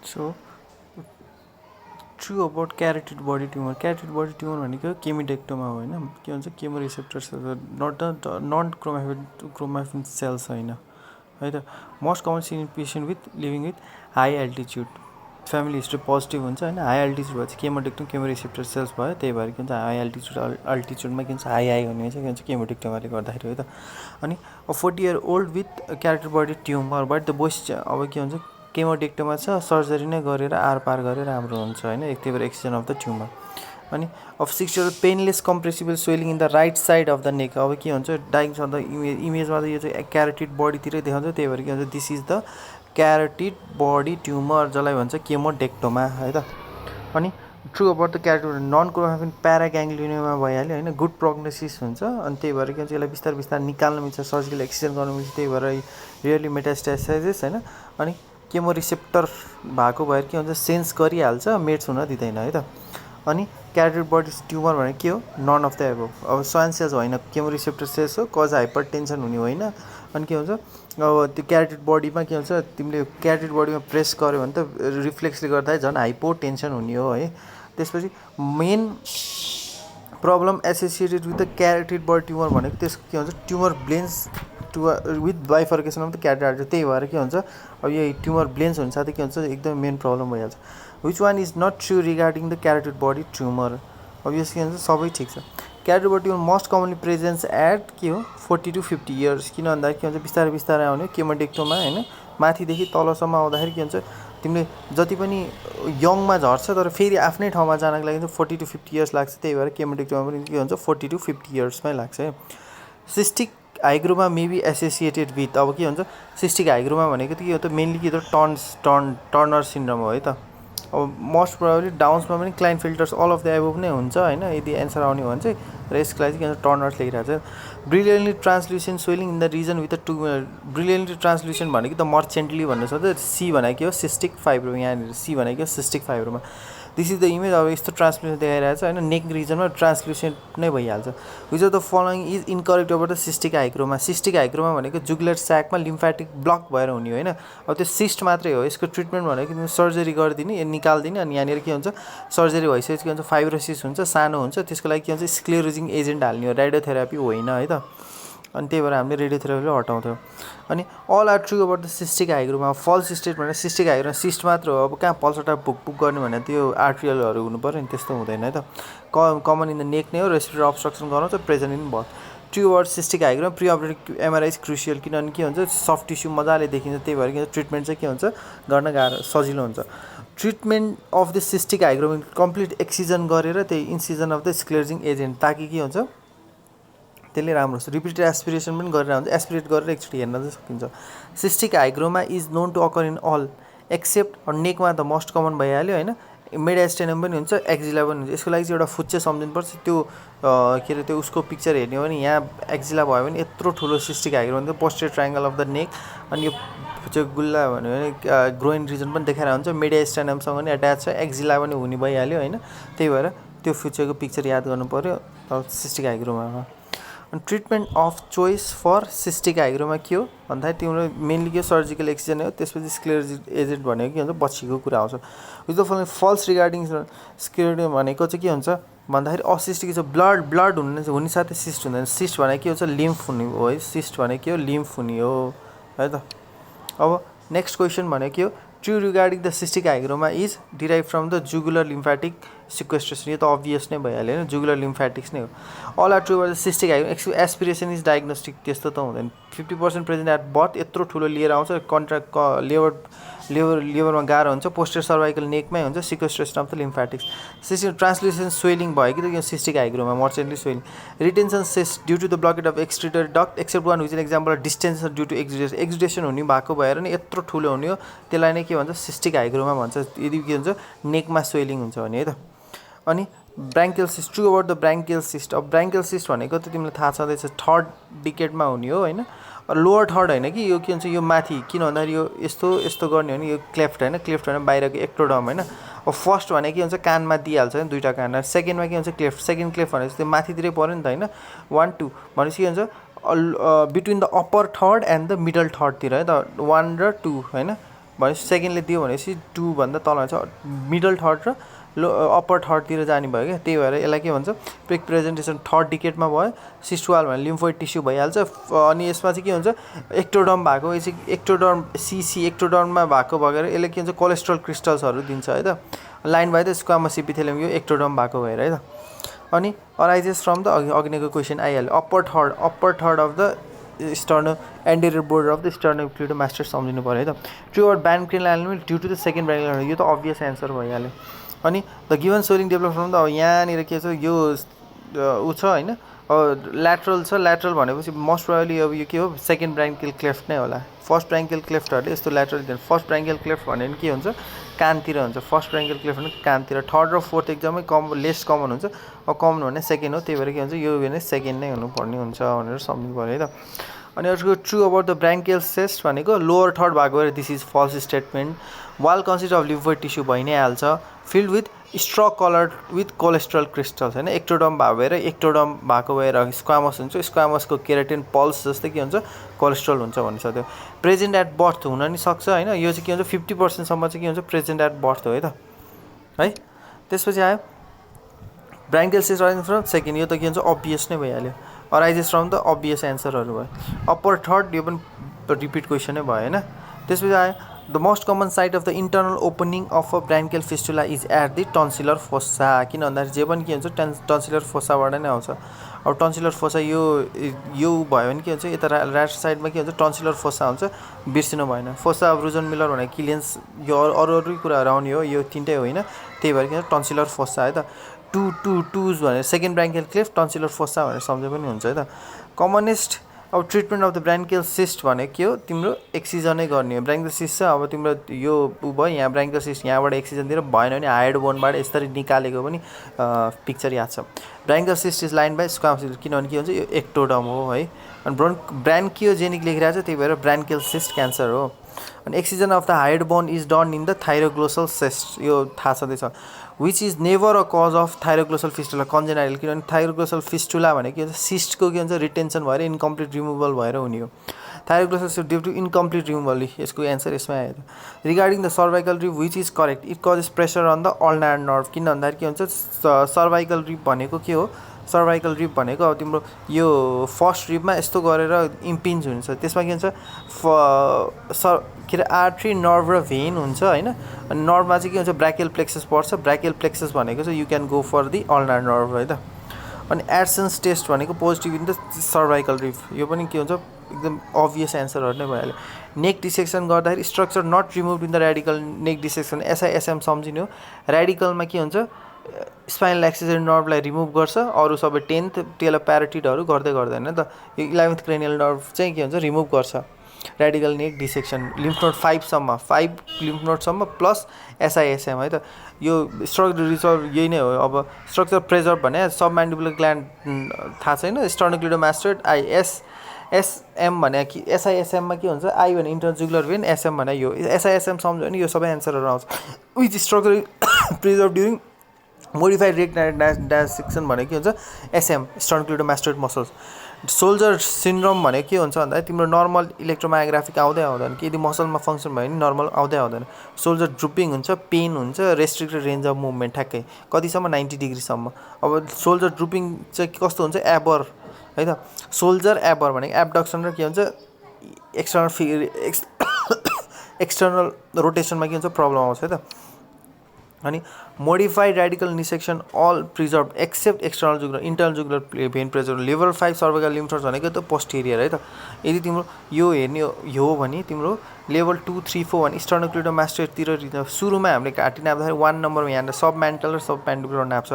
So true about carotid body tumour. Carotid body tumour भनेको chemodectoma हो होइन। के भन्छ chemo receptors not chromaffin cells होइन है त। Most common seen patient with living with high altitude, family history positive हुन्छ होइन। हाई एल्टिच्युड भएपछि केमोडेक्टोमा केमो रिसेप्टर सेल्स भयो, त्यही भएर के भन्छ हाई अल्टिच्युडमा के भन्छ हाई हुने चाहिँ के भन्छ केमोडेक्टोमाले गर्दाखेरि है त। अनि 40 year old with carotid body tumour but the boys अब के भन्छ केमोडेक्टोमा छ, सर्जरी नै गरेर आरपार गरेर राम्रो हुन्छ होइन, त्यही भएर एक्सटेन्सन अफ द ट्युमर। अनि अब 60 year painless compressible swelling in the right side of the neck. अब के हुन्छ डायग्नोस अफ द इमेजमा त यो चाहिँ क्यारोटिड बडीतिरै देखाउँछ, त्यही भएर के भन्छ this is the carotid body tumour, जसलाई भन्छ केमोडेक्टोमा है त। अनि true about the carotid non chromaffin paraganglioma भइहाल्यो होइन, गुड प्रोग्नोसिस हुन्छ। अनि त्यही भएर के भन्छ यसलाई बिस्तारै बिस्तारै निकाल्नु मिल्छ, सर्जिकल एक्सिजन गर्नु मिल्छ, त्यही भएर रियरली मेटास्टासाइसिस होइन। अनि केमो रिसेप्टर भएको भएर के हुन्छ सेन्स गरिहाल्छ, मेट्स हुन दिँदैन है त। अनि क्यारोटिड बडी ट्युमर भनेको के हो, नन अफ द एबोभ। अब स्वान सेल्स होइन, केमो रिसेप्टर सेल्स हो, कज हाइपर टेन्सन हुने होइन। अनि के हुन्छ अब त्यो क्यारोटिड बडीमा के हुन्छ तिमीले क्यारोटिड बडीमा प्रेस गर्यो भने त रिफ्लेक्सले गर्दा झन् हाइपो टेन्सन हुने हो है। त्यसपछि main problem associated with the carotid body tumour भनेको त्यसको के हुन्छ tumour blends with bifurcation of the carotid artery, त्यही भएर के हुन्छ अब यही ट्युमर ब्लेन्स हुनु साथै के हुन्छ एकदम मेन प्रब्लम भइहाल्छ। Which one is not true regarding the carotid body tumour. अब यस के भन्छ सबै ठिक छ। Carotid body tumour most commonly presents at के हो 40 to 50 इयर्स, किन भन्दाखेरि के हुन्छ बिस्तारै बिस्तारै आउने केमोडेक्टोमा होइन, माथिदेखि तलसम्म आउँदाखेरि के हुन्छ तिमीले जति पनि यङमा झर्छ तर फेरि आफ्नै ठाउँमा जानको लागि चाहिँ 40 to 50 इयर्स लाग्छ, त्यही भएर केमोडेक्टोमा पनि के हुन्छ 40 to 50 इयर्समै लाग्छ है। Cystic hygroma may be associated with, अब के भन्छ सिस्टिक हाइग्रोमा भनेको त के हो त मेनली के त टर्नर सिन्ड्रोम हो है त। अब मोस्ट प्रोबेबली डाउन्समा पनि क्लाइनफिल्टर्स अल अफ द एबोभ नै हुन्छ होइन, यदि एन्सर आउने हो भने चाहिँ। र यसको लागि चाहिँ के भन्छ टर्नर्स लेखिरहेको छ। Brilliantly translucent swelling in the region with the brilliantly translucent भनेको त मर्चेन्टली भन्नु सक्छ। सी भनेको के हो सिस्टिक फाइब्रोमा, यहाँनिर सी भनेको के हो cystic fibroma. This is the image. अब यस्तो ट्रान्सल्युसन देखाइरहेको छ होइन, नेक रिजनमा ट्रान्सल्युसन नै भइहाल्छ। Which of the following is incorrect about the cystic hygroma. Cystic hygroma भनेको जुगुलर स्याकमा लिम्फेटिक ब्लक भएर हुने होइन, अब त्यो सिस्ट मात्रै हो। यसको ट्रिटमेन्ट भनेको सर्जरी गरिदिने, निकालिदिने, अनि यहाँनिर के हुन्छ सर्जरी भइसकेपछि के हुन्छ फाइब्रोसिस हुन्छ, सानो हुन्छ, त्यसको लागि के हुन्छ स्क्लेरोजिङ एजेन्ट हाल्ने हो, रेडियोथेरापी होइन है त। अनि त्यही भएर हामीले रेडियोथेरापीले हटाउँथ्यौँ। अनि all are true about the cystic hygroma. False state भनेर सिस्टिक हाइग्रोमा सिस्ट मात्र हो, अब कहाँ पल्सटा पुक गर्ने भने त्यो आर्ट्रियलहरू हुनु पऱ्यो नि, त्यस्तो हुँदैन है त। कमन इन द नेक नै हो, रेस्पिरेटरी अब्स्ट्रक्सन गराउँछ, present in both. True about cystic hygroma pre operative MRI is crucial, किनभने के हुन्छ सफ्ट टिस्यु मजाले देखिन्छ, त्यही भएर के हुन्छ ट्रिटमेन्ट चाहिँ के हुन्छ गर्न गाह्रो सजिलो हुन्छ। Treatment of the cystic hygroma complete excision गरेर त्यही इन्सिजन अफ द स्क्लेरोजिङ एजेन्ट, ताकि के हुन्छ त्यसले राम्रो छ। रिपिटेड एस्पिरेसन पनि गरेर हुन्छ, एस्पिरेट गरेर एकचोटि हेर्न चाहिँ सकिन्छ। Cystic hygroma is known to occur in all except नेकमा त मोस्ट कमन भइहाल्यो होइन, मेडियास्टेनम पनि हुन्छ, एक्जिला पनि हुन्छ। यसको लागि चाहिँ एउटा फुच्चे सम्झिनुपर्छ, त्यो के अरे त्यो उसको पिक्चर हेर्ने हो भने यहाँ एक्जिला भयो भने यत्रो ठुलो सिस्टिक हाइग्रोमा हुन्छ, poster triangle of the neck, अनि यो फुच्चे गुल्ला भन्यो भने ग्रोइन रिजन पनि देखाएर हुन्छ, मेडियास्टेनमसँग पनि एट्याच छ, एक्जिला पनि हुने भइहाल्यो होइन, त्यही भएर त्यो फुच्चेको पिक्चर याद गर्नु पऱ्यो सिस्टिक हाइग्रोमामा। अनि treatment of choice for cystic hygroma के हो भन्दाखेरि तिम्रो मेनली के सर्जिकल एक्सिजन हो, त्यसपछि स्क्लेरोजिङ एजेन्ट भनेको के हुन्छ पछिको कुरा आउँछ। With the following false regarding sclerosing भनेको चाहिँ के हुन्छ भन्दाखेरि असिस्टिक छ, ब्लड हुने साथै सिस्ट हुँदैन। सिस्ट भनेको के हुन्छ लिम्फ हुने हो है, सिस्ट भनेको के हो लिम्फ हुने हो है त। अब नेक्स्ट क्वेसन भनेको के हो true regarding the cystic hygroma is derive from the jugular lymphatic sequestration, यो त अभियस नै भइहाल्यो होइन, जुगुलर लिम्फेटिक्स नै हो। All are true about the cystic hygroma aspiration is diagnostic, त्यस्तो त हुँदैन। 50% प्रेजेन्ट एट बर्थ, यत्रो ठुलो लिएर आउँछ, लिभरमा गाह्रो हुन्छ, पोस्टर सर्भाइकल नेकमै हुन्छ, sequestration of the lymphatics. Cystic translucent swelling भयो कि त सिस्टिक हाइग्रोमा मर्चेन्टली swelling. Retention cyst due to the blockage of excretory duct except one which an example distension due to exudation हुने भएको भएर नि यत्रो ठुलो हुने हो, त्यसलाई नै के भन्छ सिस्टिक हाइग्रोमा भन्छ, यदि के हुन्छ नेकमा स्वेलिङ हुन्छ भने है त। अनि branchial cyst true about the branchial cyst. अब ब्राङ्कियल सिस्ट भनेको त तिमीलाई थाहा छँदैछ थर्ड डिकेडमा हुने हो होइन, लोवर थर्ड होइन कि यो के भन्छ यो माथि, किन भन्दाखेरि यो यस्तो यस्तो गर्ने हो नि, यो क्लेफ्ट होइन, क्लेफ्ट होइन बाहिरको एक्टोडम होइन। अब फर्स्ट भने के हुन्छ कानमा दिइहाल्छ नि दुईवटा कानमा, सेकेन्डमा के हुन्छ क्लेफ्ट, सेकेन्ड क्लेफ्ट भनेपछि त्यो माथितिरै पऱ्यो नि त होइन, 1 2 भनेपछि के हुन्छ between the upper third and the middle थर्डतिर है त, 1 र 2 होइन, भनेपछि सेकेन्डले दियो भनेपछि 2 भन्दा तल छ मिडल थर्ड र अप्पर थर्डतिर जाने भयो क्या त्यही भएर यसलाई के भन्छ प्रेक प्रेजेन्टेसन थर्ड डिकेटमा भयो सिस्ट वाल भने लिम्फोइड टिस्यु भइहाल्छ अनि यसमा चाहिँ के हुन्छ एक्टोडर्म भएको एक्टोडर्म सिसी एक्टोडर्ममा भएको भएर यसले के हुन्छ कोलेस्ट्रोल क्रिस्टल्सहरू दिन्छ है त line by the squamous epithelium यो एक्टोडर्म भएको भएर है त अनि अराइजेस फ्रम द अघिको क्वेसन आइहाल्यो upper third of the sterno anterior border of the sternocleidomastoid सम्झिनु पऱ्यो है त true or branchial element due to the second branchial यो त अभियस एन्सर भइहाल्यो अनि the given swelling develop from the अब यहाँनिर के छ यो ऊ छ होइन ल्याटरल छ ल्याटरल भनेपछि मोस्ट प्रोबेबली अब यो के हो सेकेन्ड ब्राङ्कियल क्लेफ्ट नै होला फर्स्ट ब्राङ्कियल क्लेफ्टहरूले यस्तो ल्याटरल फर्स्ट ब्राङ्कियल क्लेफ्ट भन्यो भने के हुन्छ कानतिर हुन्छ फर्स्ट ब्राङ्कियल क्लेफ्ट भने कानतिर थर्ड र फोर्थ एकदमै लेस कमन हुन्छ अब कमन भने सेकेन्ड हो त्यही भएर के हुन्छ यो भने सेकेन्ड नै हुनुपर्ने हुन्छ भनेर सम्झिनु पऱ्यो है त अनि अर्को true about the branchial cyst भनेको लोवर थर्ड भएको भएर this is false statement wall consist of lymphoid tissue भइ नै हाल्छ filled with struck coloured with cholesterol crystals होइन एक्टोडर्म भएको भएर एक्टोडर्म भएको भएर स्क्वामस हुन्छ स्क्वामसको केराटिन पल्स जस्तै के हुन्छ कोलेस्ट्रोल हुन्छ भन्न सक्यो प्रेजेन्ट एट बर्थ हुन नि सक्छ होइन यो चाहिँ के हुन्छ 50% चाहिँ के हुन्छ प्रेजेन्ट एट बर्थ हो है त्यसपछि आयो ब्राङ्कियल सिस्ट अराइजेस फ्रम सेकेन्ड यो त के हुन्छ अभियस नै भइहाल्यो अराइजेस फ्रम द अभियस एन्सरहरू भयो अप्पर थर्ड यो पनि रिपिट क्वेसन नै भयो होइन त्यसपछि आयो the most common site of the internal opening of a branchial fistula is at the tonsillar fossa किन भन्दाखेरि जे पनि के हुन्छ टन्सिलर फोसाबाट नै आउँछ अब टन्सिलर फोसा यो भयो भने के हुन्छ यता राइट साइडमा के हुन्छ टन्सिलर फोसा हुन्छ बिर्सिनु भएन फोसा अब रुजन मिलर भनेको किलियन्स यो अरू कुराहरू आउने हो यो तिनटै होइन त्यही भएर के हुन्छ टन्सिलर फोसा है त टुज भनेर सेकेन्ड ब्राङ्कियल क्लेफ्ट टन्सिलर फोसा भनेर सम्झे पनि हुन्छ है त कमनेस्ट अब treatment of the branchial cyst भनेको के हो तिम्रो एक्सिजनै गर्ने हो ब्राङ्कियल सिस्ट छ अब तिम्रो यो भयो यहाँ ब्राङ्कियल सिस्ट यहाँबाट एक्सिजन दिएर भएन भने हाइड बोनबाट यसरी निकालेको पनि पिक्चर याद छ branchial cyst is line by squamous किनभने के हुन्छ यो एक्टोडर्म हो है अनि ब्रान्कियोजेनिक लेखिरहेको छ त्यही भएर ब्राङ्कियल सिस्ट क्यान्सर हो अनि excision of the hyoid bone is done in the thyroglossal cyst यो थाहा छँदैछ which is never a cause of thyroglossal fistula congenital किनभने थाइरोग्लोसल फिस्टुला भनेको के हुन्छ सिस्टको के हुन्छ रिटेन्सन भएर इन्कम्प्लिट रिमुभल भएर हुने हो thyroglossal due to incomplete removal यसको एन्सर यसमै आयो regarding the cervical rib which is correct it causes pressure on the ulnar nerve किन भन्दाखेरि के हुन्छ सर्भाइकल रिप भनेको के हो सर्भाइकल रिप भनेको अब तिम्रो यो फर्स्ट रिपमा यस्तो गरेर इम्पिन्ज हुन्छ त्यसमा के हुन्छ के अरे आर्ट्री नर्भ र भेन हुन्छ होइन अनि नर्भमा चाहिँ के हुन्छ ब्राकियल प्लेक्सस पर्छ ब्राकियल प्लेक्सस भनेको चाहिँ you can go for the ulnar nerve है त अनि एड्सन्स टेस्ट भनेको positive in the cervical rib यो पनि के हुन्छ एकदम अभियस एन्सरहरू नै भइहाल्यो नेक डिसेक्सन गर्दाखेरि structure not remove in the radical neck dissection SISM सम्झिने हो रेडिकलमा के हुन्छ स्पाइनल एक्सेसरी नर्भलाई रिमुभ गर्छ अरू सबै 10th टेलो प्यारोटिडहरू गर्दैन त यो 11th क्रेनियल नर्भ चाहिँ के हुन्छ रिमुभ गर्छ radical neck डिसेक्सन lymph node 5 lymph नोडसम्म plus एसआइएसएम है त यो स्ट्रक्चर रिजर्भ यही नै हो अब स्ट्रक्चर प्रेजर्भ भने सब म्यान्डिबुलर ग्ल्यान्ड थाहा छैन स्टर्नोक्लिडोमास्टोइड एसएम भने कि एसआइएसएममा के हुन्छ आई भने इन्टरजुगुलर भेन एसएम भने यो एसआइएसएम सम्झ्यो भने यो सबै एन्सरहरू आउँछ which structure preserve during modified neck dissection भनेको के हुन्छ SM sternocleidomastoid muscles shoulder syndrome भनेको के हुन्छ भन्दा तिम्रो नर्मल इलेक्ट्रोमायोग्राफिक आउँदैन कि यदि मसलमा फङ्सन भयो भने नर्मल आउँदैन सोल्जर ड्रुपिङ हुन्छ पेन हुन्छ रेस्ट्रिक्टेड रेन्ज अफ मुभमेन्ट ठ्याक्कै कतिसम्म 90 डिग्रीसम्म अब सोल्जर ड्रुपिङ चाहिँ कस्तो हुन्छ एबर है त सोल्जर एबर भनेको एब्डक्सन र के हुन्छ एक्सटर्नल रोटेसनमा के हुन्छ प्रब्लम आउँछ है त अनि modified radical dissection all preserve except external jugular internal jugular vein pressure level 5 cervical lymph nodes भनेको त पोस्टेरियर है त यदि तिम्रो यो हेर्ने हो भने तिम्रो लेभल 2, 3, 4 भने स्टर्नोक्लिडोमास्टोइडतिर सुरुमा हामीले घाँटी नाप्दाखेरि 1 नम्बरमा यहाँनिर सब म्यान्टल र सब म्यान्डिबुलर नाप्छ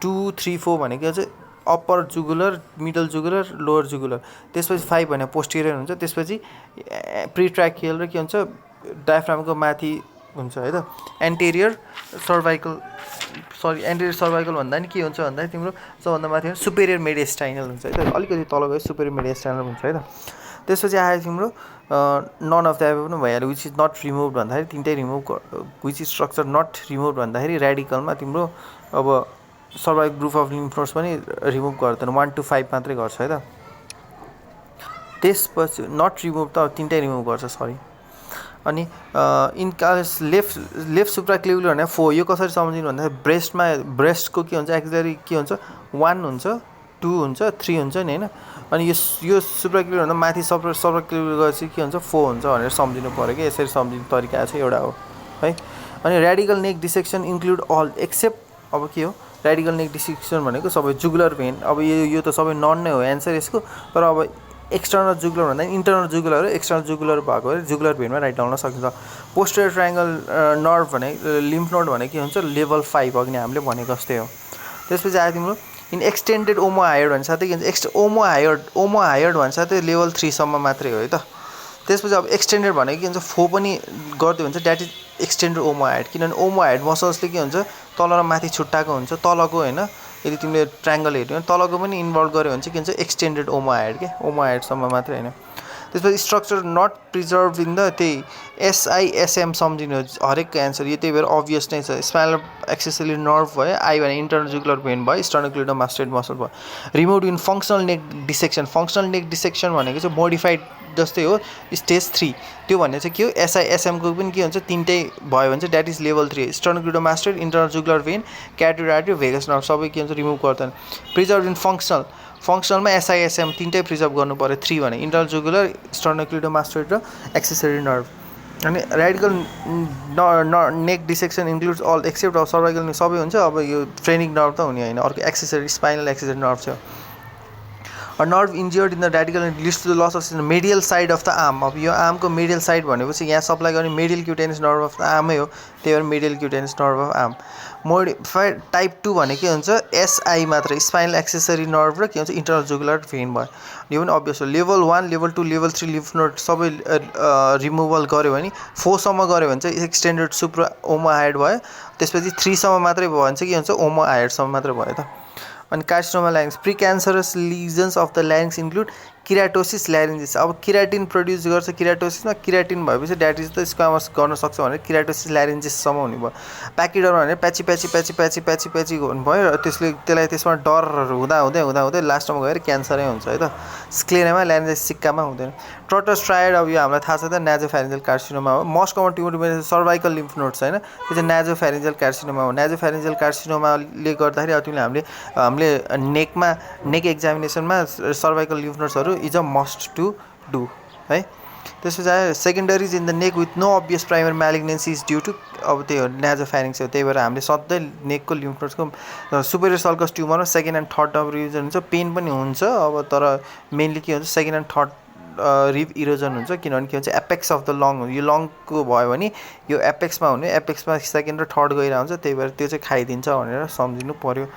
2, 3, 4 भनेको चाहिँ upper jugular middle jugular lower jugular त्यसपछि 5 भने पोस्टेरियर हुन्छ त्यसपछि प्रिट्र्याकियल र के हुन्छ डायफ्रामको माथि हुन्छ है त एन्टेरियर सर्भाइकल भन्दा नि के हुन्छ भन्दा तिम्रो सबभन्दा माथि सुपेरियर मेडिएस्टाइनल हुन्छ है त अलिकति तल गयो सुपेरियर मेडिएस्टाइनल हुन्छ है त त्यसपछि आयो तिम्रो नन अफ द एबभ पनि भइहाल्यो विच इज नट रिमुभ भन्दाखेरि तिनटै remove which is structure not remove भन्दाखेरि रेडिकलमा तिम्रो अब cervical group of lymph nodes remove रिमुभ गर्दैन 1 to 5 मात्रै गर्छ है त त्यसपछि नट रिमुभ त तिनटै रिमुभ गर्छ सरी अनि इन केस लेफ्ट सुप्राक्लेभिकुलर भने 4 यो कसरी सम्झिनु भन्दा ब्रेस्टको के हुन्छ एक्ज्याक्टली के हुन्छ 1 हुन्छ 2 हुन्छ 3 हुन्छ नि हैन अनि यो सुप्राक्लेभिकुलर भन्दा माथि सुप्राक्लेभिकुलर गएपछि के हुन्छ 4 हुन्छ भनेर सम्झिनु पर्यो कि यसरी सम्झिने तरिका चाहिँ एउटा हो है अनि radical neck डिसेक्सन include all except अब के हो रेडिकल नेक डिसेक्सन भनेको सबै जुगुलर भेन अब यो त सबै नन नै हो एन्सर यसको तर अब एक्सटर्नल जुगुलर भन्दा इन्टर्नल जुगुलर एक्सटर्नल जुगुलर भएको जुगुलर भेनमा राइट डाउन सकिन्छ पोस्टेरियर ट्रायंगल नर्भ भने लिम्फ नोड भने के हुन्छ लेभल 5 अघि हामीले भनेको जस्तै हो त्यसपछि आयो तिम्रो इन एक्सटेन्डेड ओमोहायोइड भन्छ साथै के भन्छ ओमोहायोइड भन्छ साथै लेभल 3 सम्म मात्रै हो है त त्यसपछि अब एक्सटेन्डेड भनेको के हुन्छ 4 पनि गर्दै हुन्छ दैट इज एक्सटेन्डेड ओमोहायोइड किनभने ओमोहायोइड मसल्सले के हुन्छ तल र माथि छुट्टाएको हुन्छ तलको हैन यदि तिमीले ट्रायंगल हेर्यौ भने तलको पनि इन्भल्भ गर्यो भने चाहिँ के हुन्छ एक्सटेन्डेड ओमोहायोइड के ओमोहायोइड सम्म मात्रै हैन त्यसपछि structure not preserve in the त्यही एसआइएसएम सम्झिनु हरेक एन्सर यो त्यही भएर अभियस नै छ स्पाइनल एक्सेसरी नर्भ भयो आई भने इन्टर्नल जुगुलर भेन भयो स्टर्नोक्लिडोमास्टोइड मसल भयो रिमुभ इन फङ्सनल नेक डिसेक्सन भनेको चाहिँ मोडिफाइड जस्तै हो स्टेज 3 त्यो भन्ने चाहिँ के हो एसआइएसएम को पनि के हुन्छ तीनटै भयो भने चाहिँ that is level 3 sternocleidomastoid internal jugular vein carotid artery vagus nerve सबै के हुन्छ रिमुभ गर्दैन प्रिजर्भ इन फङ्सनलमा एसआइएसएम तीनटै प्रिजर्भ गर्नु पर्यो 3 भने इन्टर्नल जुगुलर स्टर्नोक्लिडोमास्टोइड र एक्सेसरी नर्भ अनि radical neck dissection includes all except अब सर्भाइकल सबै हुन्छ अब यो फ्रेनिक नर्भ त हुने हैन अर्को एक्सेसरी स्पाइनल एक्सेसरी नर्भ छ A nerve injured in the radical leads to the loss of medial side of the arm. अब यो आर्मको medial side भनेपछि यहाँ सप्लाई गर्ने medial cutaneous nerve of the arm हो त्यही भएर medial cutaneous nerve of arm. Modified type 2 भने के हुन्छ एसआई मात्र स्पाइनल एक्सेसरी नर्भ र के हुन्छ इन्टर्नल जुगुलर भेन भयो यो पनि अभियस हो level 1 level 2 level 3 lymph node सबै रिमुभल गर्यो भने 4 सम्म गर्यो भने चाहिँ एक्सटेन्डेड सुप्रा ओमोहायोइड भयो त्यसपछि 3 सम्म मात्रै भयो भने चाहिँ के हुन्छ ओमोहायोइड सम्म मात्रै भयो त अनि carcinoma larynx precancerous lesions of the larynx include keratosis laryngis अब किराटिन प्रोड्युस गर्छ किराटोसिसमा किराटिन भएपछि दैट इज द स्क्वामस गर्न सक्छ भने किराटोसिस ल्यारिन्जिससम्म हुने भयो प्याकिडर भने प्याची हुनु भयो र त्यसलाई त्यसमा डरहरू हुँदै लास्टमा गएर क्यान्सरै हुन्छ है त स्क्लेरामा ल्यारिन्जिस सिक्कामा हुँदैन ट्रटस ट्रायड अब यो हामीलाई थाहा छ त नाजोफेरिन्जियल कार्सिनोमा हो most common tumour cervical lymph nodes हैन त्यो चाहिँ नाजोफेरिन्जियल कार्सिनोमा हो नाजोफेरिन्जियल कार्सिनोमाले गर्दाखेरि अब तिमीले हामीले नेक एक्जामिनेसनमा सर्भाइकल लिम्फ नोड्सहरू is a must to do है त्यसपछि आयो secondaries in the neck with no obvious primary malignancy is due to अब त्यो नाजोफेरिन्क्स हो त्यही भएर हामीले सधैँ नेकको लिम्फ नोड्सको सुपेरियर सल्कस ट्युमरमा second and third term revision हुन्छ पेन पनि हुन्छ अब तर मेनली के हुन्छ second and third rib erosion हुन्छ किनभने के भन्छ एपेक्स अफ द लङ हो यो लङको भयो भने यो एपेक्समा हुने एपेक्समा सेकेन्ड र थर्ड गइरहेको हुन्छ त्यही भएर त्यो चाहिँ खाइदिन्छ भनेर सम्झिनु पर्यो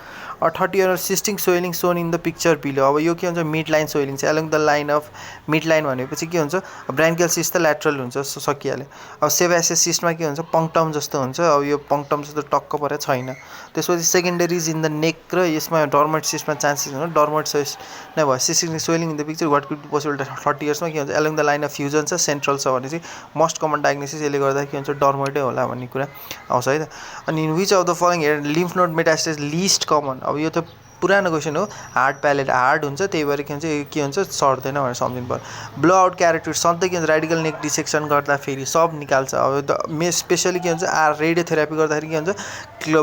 30 year cystic swelling shown in the picture below अब यो के हुन्छ मिड लाइन सोइलिङ चाहिँ along the line of mid line भनेपछि के हुन्छ ब्रान्कियल सिस्ट त ल्याटरल हुन्छ सकिहाल्यो अब सेबासियस सिस्टमा के हुन्छ पंक्टम जस्तो हुन्छ अब यो पंक्टम जस्तो टक्क परे छैन त्यसपछि सेकेन्डरिज इन द नेक र यसमा डर्मट सिस्टमा चान्सेस हुन्छ डर्मट सिस्ट नै भयो cystic swelling in the picture what could be possible 30 इयर्समा के हुन्छ along the line of fusion छ सेन्ट्रल छ भने चाहिँ मोस्ट कमन डायग्नोसिस यसले गर्दा के हुन्छ डर्मटै होला भन्ने कुरा आउँछ है त अनि which of the following here lymph node metastasis least common अब यो त पुरानो क्वेसन हो हार्ड प्यालेट हार्ड हुन्छ त्यही भएर के हुन्छ सर्दैन भनेर सम्झिनु पर्यो ब्लो आउट क्यारोटिड सधैँ के हुन्छ रेडिकल नेक डिसेक्सन गर्दाखेरि सब निकाल्छ अब स्पेसली के हुन्छ रेडियोथेरापी गर्दाखेरि के हुन्छ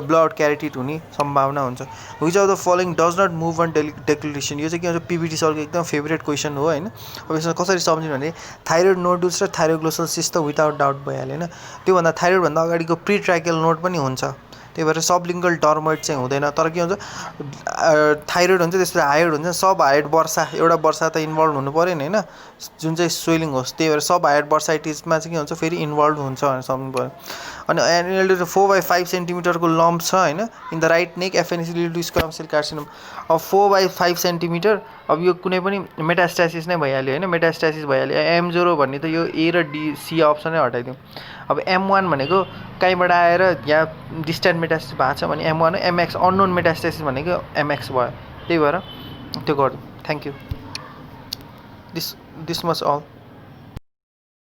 ब्लो आउट क्यारोटिड हुने सम्भावना हुन्छ which of the following does not move on deglutition यो चाहिँ के हुन्छ पिबिटी सरको एकदम फेभरेट क्वेसन हो होइन अब यसमा कसरी सम्झिनु भने थाइरोइड नोडुल्स र थाइरोग्लोसल सिस्ट त विदाउट डाउट भइहाल्यो होइन त्योभन्दा थाइरोइडभन्दा अगाडिको प्री ट्राइकल नोड पनि हुन्छ त्यही भएर सबलिङ्गल डर्मोइड चाहिँ हुँदैन तर के हुन्छ थाइरोइड हुन्छ त्यसपछि हायोइड हुन्छ सब हायोइड वर्षा एउटा वर्षा त इन्भल्भ हुनु पऱ्यो नि होइन जुन चाहिँ स्वेलिङ होस् त्यही भएर सब हायोइड बर्साइटिसमा चाहिँ के हुन्छ फेरि इन्भल्भ हुन्छ भनेर सम्झनु पऱ्यो अनि एनुअल 4/5 सेन्टिमिटरको लम्प छ होइन in the right neck FNC squamous cell carcinoma अब 4/5 सेन्टिमिटर अब यो कुनै पनि मेटास्टासिस नै भइहाल्यो होइन मेटास्टासिस भइहाल्यो M0 भन्ने त यो ए र डी सी अप्सनै हटाइदिउँ अब M1 भनेको कहीँबाट आएर यहाँ डिस्टेन्ट मेटास्टासिस भएको छ भने M1 MX अननोन मेटास्टासिस भनेको MX भयो त्यही भएर त्यो गर्नु thank you this much all